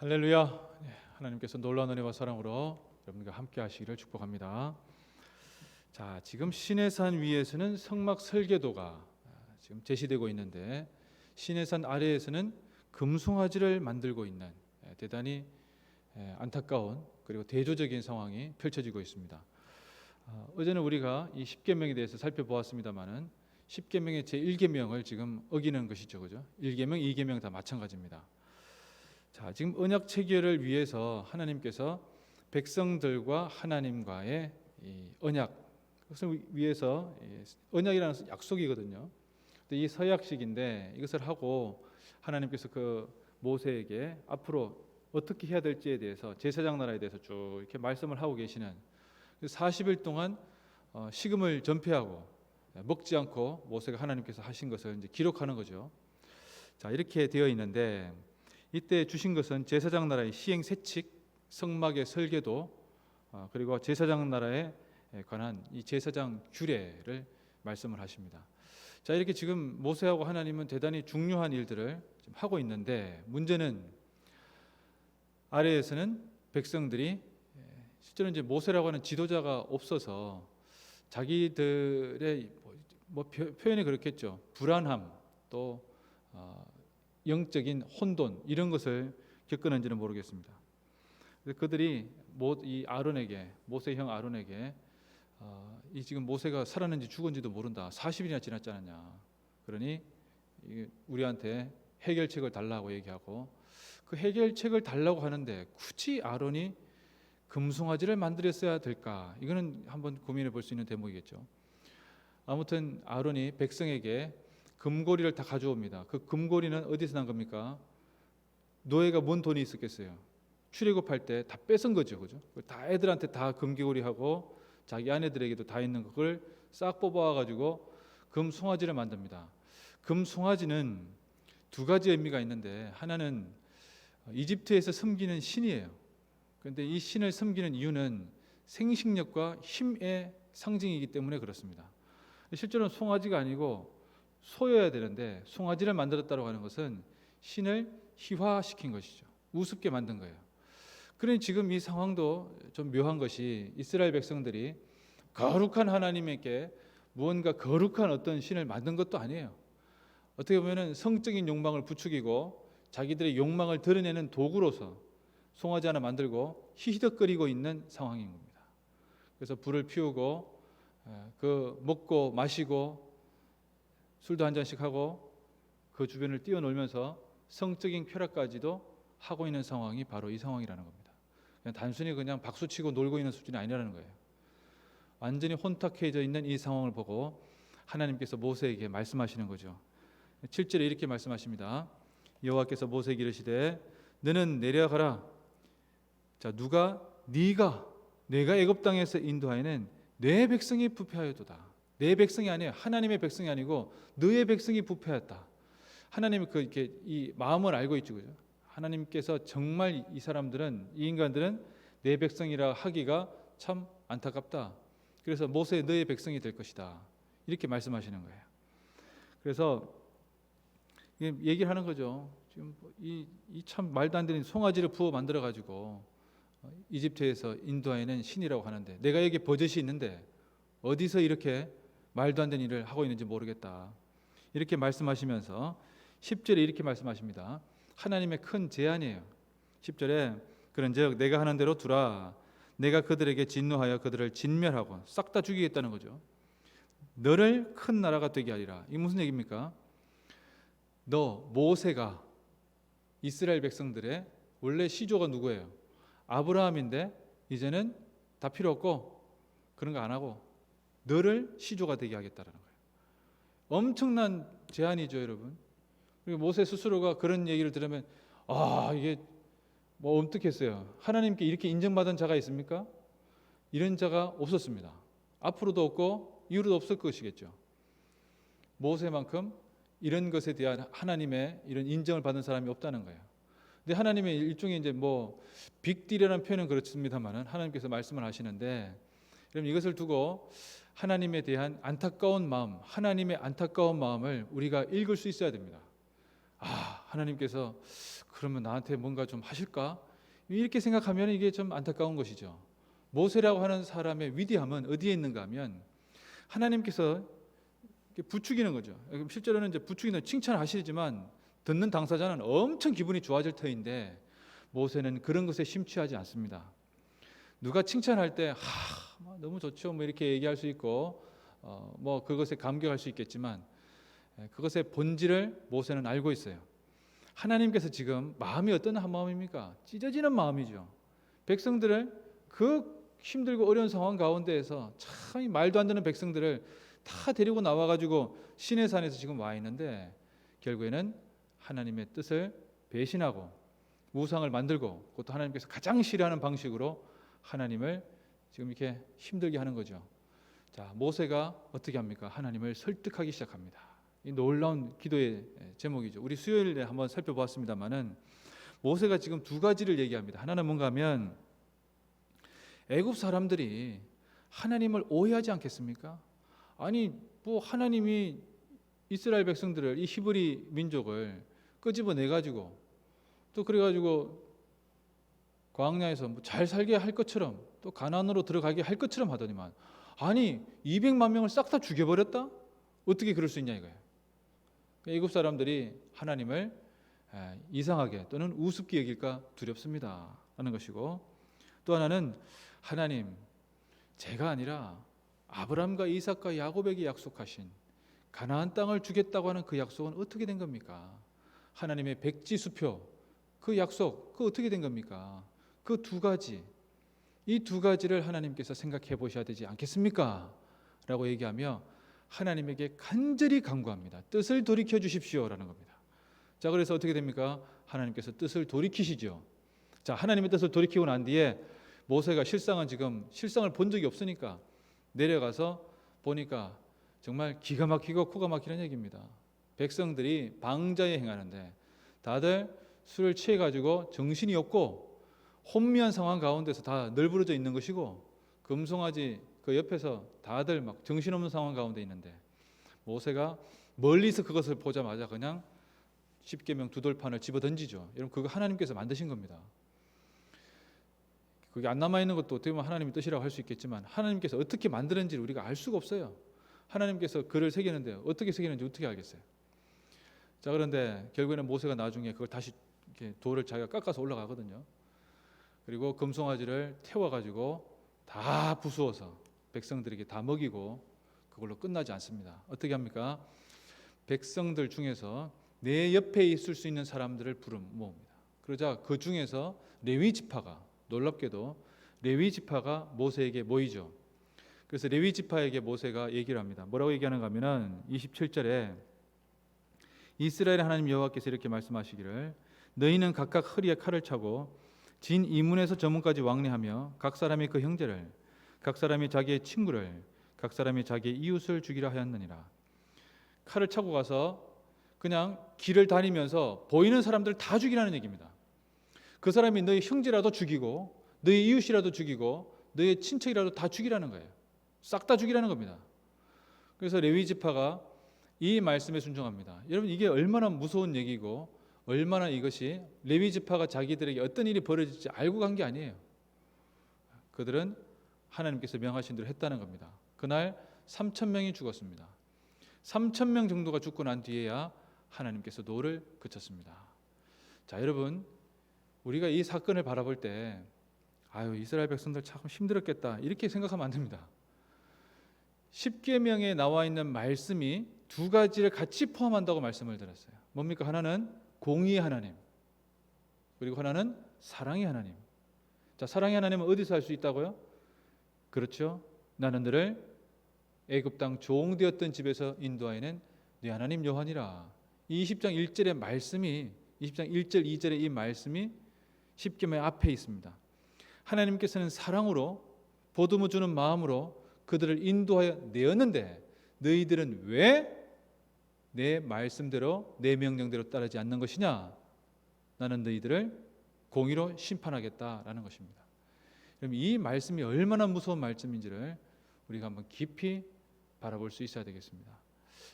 할렐루야. 하나님께서 놀라운 은혜와 사랑으로 여러분과 함께 하시기를 축복합니다. 자, 지금 시내산 위에서는 성막 설계도가 지금 제시되고 있는데 시내산 아래에서는 금송아지를 만들고 있는 대단히 안타까운 그리고 대조적인 상황이 펼쳐지고 있습니다. 어제는 우리가 이 십계명에 대해서 살펴보았습니다만은 십계명의 제1계명을 지금 어기는 것이죠, 그죠? 1계명, 2계명 다 마찬가지입니다. 자, 지금 언약 체결을 위해서 하나님께서 백성들과 하나님과의 이 언약, 그것을 위해서 언약이라는 것은 약속이거든요. 근데 이 서약식인데 이것을 하고 하나님께서 그 모세에게 앞으로 어떻게 해야 될지에 대해서 제사장 나라에 대해서 쭉 이렇게 말씀을 하고 계시는 40일 동안 식음을 전폐하고 먹지 않고 모세가 하나님께서 하신 것을 이제 기록하는 거죠. 자, 이렇게 되어 있는데 이때 주신 것은 제사장 나라의 시행 세칙, 성막의 설계도, 그리고 제사장 나라에 관한 이 제사장 규례를 말씀을 하십니다. 자, 이렇게 지금 모세하고 하나님은 대단히 중요한 일들을 지금 하고 있는데 문제는 아래에서는 백성들이 실제로 이제 모세라고 하는 지도자가 없어서 자기들의 뭐 표현이 그렇겠죠. 불안함 또 영적인 혼돈 이런 것을 겪었는지는 모르겠습니다. 그들이 이 아론에게 모세 형 아론에게 이 지금 모세가 살았는지 죽은지도 모른다. 40일이나 지났지 않았냐. 그러니 우리한테 해결책을 달라고 얘기하고 그 해결책을 달라고 하는데 굳이 아론이 금송아지를 만들었어야 될까? 이거는 한번 고민해 볼 수 있는 대목이겠죠. 아무튼 아론이 백성에게 금고리를 다 가져옵니다. 그 금고리는 어디서 난 겁니까? 노예가 뭔 돈이 있었겠어요? 출애굽할 때 다 뺏은 거죠, 그죠? 다 애들한테 다 금귀고리하고 자기 아내들에게도 다 있는 그걸 싹 뽑아가지고 금송아지를 만듭니다. 금송아지는 두 가지 의미가 있는데 하나는 이집트에서 섬기는 신이에요. 그런데 이 신을 섬기는 이유는 생식력과 힘의 상징이기 때문에 그렇습니다. 실제로는 송아지가 아니고 소여야 되는데 송아지를 만들었다고 하는 것은 신을 희화시킨 것이죠. 우습게 만든 거예요. 그러니 지금 이 상황도 좀 묘한 것이 이스라엘 백성들이 거룩한 하나님에게 무언가 거룩한 어떤 신을 만든 것도 아니에요. 어떻게 보면 성적인 욕망을 부추기고 자기들의 욕망을 드러내는 도구로서 송아지 하나 만들고 히히덕거리고 있는 상황인 겁니다. 그래서 불을 피우고 그 먹고 마시고 술도 한 잔씩 하고 그 주변을 뛰어놀면서 성적인 쾌락까지도 하고 있는 상황이 바로 이 상황이라는 겁니다. 단순히 그냥 박수치고 놀고 있는 수준이 아니라는 거예요. 완전히 혼탁해져 있는 이 상황을 보고 하나님께서 모세에게 말씀하시는 거죠. 7절에 이렇게 말씀하십니다. 여호와께서 모세에게 이르시되 너는 내려가라. 자, 내가 애굽 땅에서 인도하여낸 내 백성이 부패하였도다. 내 백성이 아니에요. 하나님의 백성이 아니고 너의 백성이 부패했다. 하나님이 이렇게 이 마음을 알고 있죠, 그죠? 하나님께서 정말 이 인간들은 내 백성이라 하기가 참 안타깝다. 그래서 모세 너의 백성이 될 것이다. 이렇게 말씀하시는 거예요. 그래서 얘기를 하는 거죠. 지금 이 참 말도 안 되는 송아지를 부어 만들어 가지고 이집트에서 인도하여낸 신이라고 하는데 내가 여기 버젓이 있는데 어디서 이렇게 말도 안 되는 일을 하고 있는지 모르겠다. 이렇게 말씀하시면서 10절에 이렇게 말씀하십니다. 하나님의 큰 제안이에요. 10절에 그런즉 내가 하는 대로 두라. 내가 그들에게 진노하여 그들을 진멸하고 싹 다 죽이겠다는 거죠. 너를 큰 나라가 되게 하리라. 이게 무슨 얘기입니까? 모세가 이스라엘 백성들의 원래 시조가 누구예요? 아브라함인데 이제는 다 필요 없고 그런 거 안 하고 너를 시조가 되게 하겠다라는 거예요. 엄청난 제안이죠, 여러분. 그리고 모세 스스로가 그런 얘기를 들으면 이게 뭐 엄뜩했어요. 하나님께 이렇게 인정받은 자가 있습니까? 이런 자가 없었습니다. 앞으로도 없고 이후로도 없을 것이겠죠. 모세만큼 이런 것에 대한 하나님의 이런 인정을 받은 사람이 없다는 거예요. 근데 하나님의 일종의 이제 뭐 빅딜이라는 표현은 그렇습니다만은 하나님께서 말씀을 하시는데 그럼 이것을 두고 하나님에 대한 안타까운 마음, 하나님의 안타까운 마음을 우리가 읽을 수 있어야 됩니다. 하나님께서 그러면 나한테 뭔가 좀 하실까? 이렇게 생각하면 이게 좀 안타까운 것이죠. 모세라고 하는 사람의 위대함은 어디에 있는가 하면 하나님께서 부추기는 거죠. 실제로는 이제 부추기는 칭찬하시지만 듣는 당사자는 엄청 기분이 좋아질 터인데 모세는 그런 것에 심취하지 않습니다. 누가 칭찬할 때 너무 좋죠 뭐 이렇게 얘기할 수 있고 뭐 그것에 감격할 수 있겠지만 그것의 본질을 모세는 알고 있어요. 하나님께서 지금 마음이 어떤 마음입니까? 찢어지는 마음이죠. 백성들을 그 힘들고 어려운 상황 가운데에서 참 말도 안 되는 백성들을 다 데리고 나와가지고 시내산에서 지금 와 있는데 결국에는 하나님의 뜻을 배신하고 우상을 만들고 그것도 하나님께서 가장 싫어하는 방식으로 하나님을 지금 이렇게 힘들게 하는 거죠. 자, 모세가 어떻게 합니까? 하나님을 설득하기 시작합니다. 이 놀라운 기도의 제목이죠. 우리 수요일에 한번 살펴보았습니다만은 모세가 지금 두 가지를 얘기합니다. 하나는 뭔가 하면 애굽 사람들이 하나님을 오해하지 않겠습니까? 아니 뭐 하나님이 이스라엘 백성들을 이 히브리 민족을 끄집어내 가지고 또 그래 가지고 광야에서 뭐 잘 살게 할 것처럼 또 가나안으로 들어가게 할 것처럼 하더니만 아니 200만 명을 싹 다 죽여버렸다? 어떻게 그럴 수 있냐 이거예요. 애굽 사람들이 하나님을 이상하게 또는 우습게 여길까 두렵습니다 하는 것이고, 또 하나는 하나님 제가 아니라 아브라함과 이삭과 야곱에게 약속하신 가나안 땅을 주겠다고 하는 그 약속은 어떻게 된 겁니까? 하나님의 백지수표 그 약속 그 어떻게 된 겁니까? 그 두 가지, 이 두 가지를 하나님께서 생각해 보셔야 되지 않겠습니까? 라고 얘기하며 하나님에게 간절히 간구합니다. 뜻을 돌이켜 주십시오라는 겁니다. 자, 그래서 어떻게 됩니까? 하나님께서 뜻을 돌이키시죠. 자, 하나님의 뜻을 돌이키고 난 뒤에 모세가 실상을 본 적이 없으니까 내려가서 보니까 정말 기가 막히고 코가 막히는 얘기입니다. 백성들이 방자에 행하는데 다들 술을 취해 가지고 정신이 없고 혼미한 상황 가운데서 다 널브러져 있는 것이고 금송아지 그 옆에서 다들 막 정신없는 상황 가운데 있는데 모세가 멀리서 그것을 보자마자 그냥 십계명 두 돌판을 집어 던지죠. 여러분 그거 하나님께서 만드신 겁니다. 그게 안 남아 있는 것도 어떻게 보면 하나님의 뜻이라고 할 수 있겠지만 하나님께서 어떻게 만드는지를 우리가 알 수가 없어요. 하나님께서 글을 새기는데 어떻게 새기는지 어떻게 알겠어요? 자, 그런데 결국에는 모세가 나중에 그걸 다시 이렇게 돌을 자기가 깎아서 올라가거든요. 그리고 금송아지를 태워가지고 다 부수어서 백성들에게 다 먹이고 그걸로 끝나지 않습니다. 어떻게 합니까? 백성들 중에서 내 옆에 있을 수 있는 사람들을 모읍니다. 그러자 그 중에서 레위 지파가, 놀랍게도 레위 지파가 모세에게 모이죠. 그래서 레위 지파에게 모세가 얘기를 합니다. 뭐라고 얘기하는가 하면은 27절에 이스라엘 하나님 여호와께서 이렇게 말씀하시기를 너희는 각각 허리에 칼을 차고 진 이문에서 저문까지 왕래하며 각 사람이 그 형제를 각 사람이 자기의 친구를 각 사람이 자기의 이웃을 죽이라 하였느니라. 칼을 차고 가서 그냥 길을 다니면서 보이는 사람들 다 죽이라는 얘기입니다. 그 사람이 너희 형제라도 죽이고 너희 이웃이라도 죽이고 너희 친척이라도 다 죽이라는 거예요. 싹 다 죽이라는 겁니다. 그래서 레위 지파가 이 말씀에 순종합니다. 여러분 이게 얼마나 무서운 얘기고 얼마나 이것이 레위 지파가 자기들에게 어떤 일이 벌어질지 알고 간 게 아니에요. 그들은 하나님께서 명하신 대로 했다는 겁니다. 그날 3,000명이 죽었습니다. 3,000명 정도가 죽고 난 뒤에야 하나님께서 노를 그쳤습니다. 자, 여러분 우리가 이 사건을 바라볼 때 아유 이스라엘 백성들 참 힘들었겠다 이렇게 생각하면 안 됩니다. 십계명에 나와 있는 말씀이 두 가지를 같이 포함한다고 말씀을 드렸어요. 뭡니까? 하나는 공의의 하나님, 그리고 하나는 사랑의 하나님. 자, 사랑의 하나님은 어디서 할 수 있다고요? 그렇죠. 나는 너를 애굽 땅 종되었던 집에서 인도하여낸 네 하나님 여호와니라. 이 20장 1절의 말씀이 20장 1절 2절의 이 말씀이 십계명 앞에 있습니다. 하나님께서는 사랑으로 보듬어 주는 마음으로 그들을 인도하여 내었는데 너희들은 왜 내 말씀대로 내 명령대로 따르지 않는 것이냐? 나는 너희들을 공의로 심판하겠다라는 것입니다. 그럼 이 말씀이 얼마나 무서운 말씀인지를 우리가 한번 깊이 바라볼 수 있어야 되겠습니다.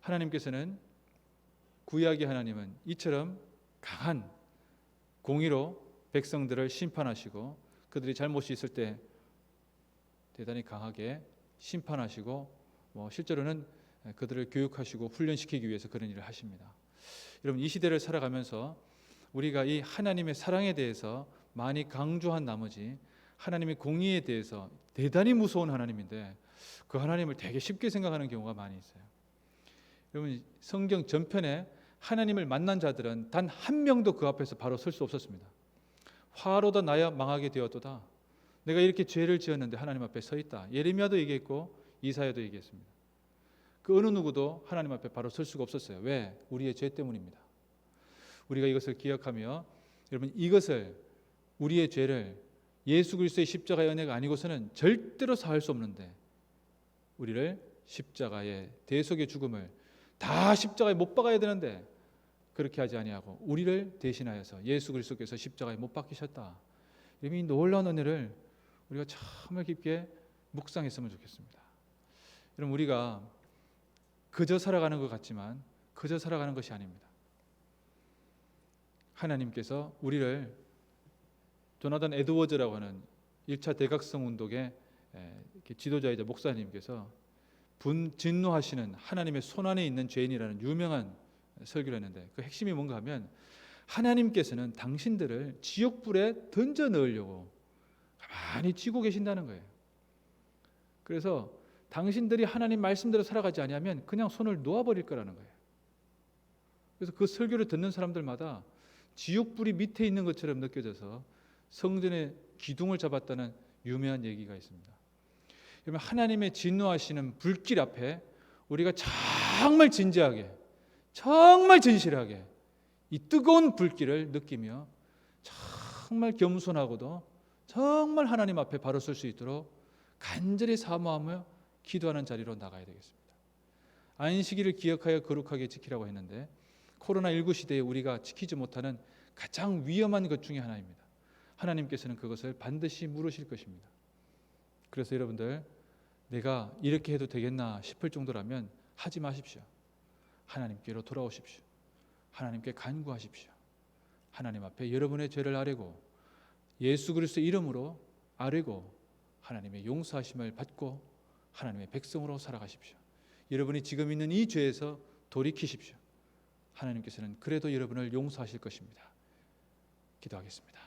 하나님께서는 구약의 하나님은 이처럼 강한 공의로 백성들을 심판하시고 그들이 잘못이 있을 때 대단히 강하게 심판하시고 실제로는 그들을 교육하시고 훈련시키기 위해서 그런 일을 하십니다. 여러분, 이 시대를 살아가면서 우리가 이 하나님의 사랑에 대해서 많이 강조한 나머지 하나님의 공의에 대해서 대단히 무서운 하나님인데 그 하나님을 되게 쉽게 생각하는 경우가 많이 있어요. 여러분, 성경 전편에 하나님을 만난 자들은 단 한 명도 그 앞에서 바로 설 수 없었습니다. 화로다 나야 망하게 되었도다. 내가 이렇게 죄를 지었는데 하나님 앞에 서 있다. 예레미야도 얘기했고 이사야도 얘기했습니다. 그 어느 누구도 하나님 앞에 바로 설 수가 없었어요. 왜? 우리의 죄 때문입니다. 우리가 이것을 기억하며 여러분, 이것을 우리의 죄를 예수 그리스도의 십자가의 은혜가 아니고서는 절대로 사할 수 없는데 우리를 십자가의 대속의 죽음을 다 십자가에 못 박아야 되는데 그렇게 하지 아니하고 우리를 대신하여서 예수 그리스도께서 십자가에 못 박히셨다. 이 놀라운 은혜를 우리가 정말 깊게 묵상했으면 좋겠습니다. 여러분, 우리가 그저 살아가는 것 같지만 그저 살아가는 것이 아닙니다. 하나님께서 우리를 조나단 에드워즈라고 하는 1차 대각성 운동의 지도자이자 목사님께서 진노하시는 하나님의 손안에 있는 죄인이라는 유명한 설교를 했는데 그 핵심이 뭔가 하면 하나님께서는 당신들을 지옥불에 던져 넣으려고 가만히 쥐고 계신다는 거예요. 그래서 당신들이 하나님 말씀대로 살아가지 아니하면 그냥 손을 놓아버릴 거라는 거예요. 그래서 그 설교를 듣는 사람들마다 지옥불이 밑에 있는 것처럼 느껴져서 성전의 기둥을 잡았다는 유명한 얘기가 있습니다. 여러분, 하나님의 진노하시는 불길 앞에 우리가 정말 진지하게 정말 진실하게 이 뜨거운 불길을 느끼며 정말 겸손하고도 정말 하나님 앞에 바로 설 수 있도록 간절히 사모하며 기도하는 자리로 나가야 되겠습니다. 안식일을 기억하여 거룩하게 지키라고 했는데 코로나19 시대에 우리가 지키지 못하는 가장 위험한 것 중에 하나입니다. 하나님께서는 그것을 반드시 물으실 것입니다. 그래서 여러분들, 내가 이렇게 해도 되겠나 싶을 정도라면 하지 마십시오. 하나님께로 돌아오십시오. 하나님께 간구하십시오. 하나님 앞에 여러분의 죄를 아뢰고 예수 그리스도 이름으로 아뢰고 하나님의 용서하심을 받고 하나님의 백성으로 살아가십시오. 여러분이 지금 있는 이 죄에서 돌이키십시오. 하나님께서는 그래도 여러분을 용서하실 것입니다. 기도하겠습니다.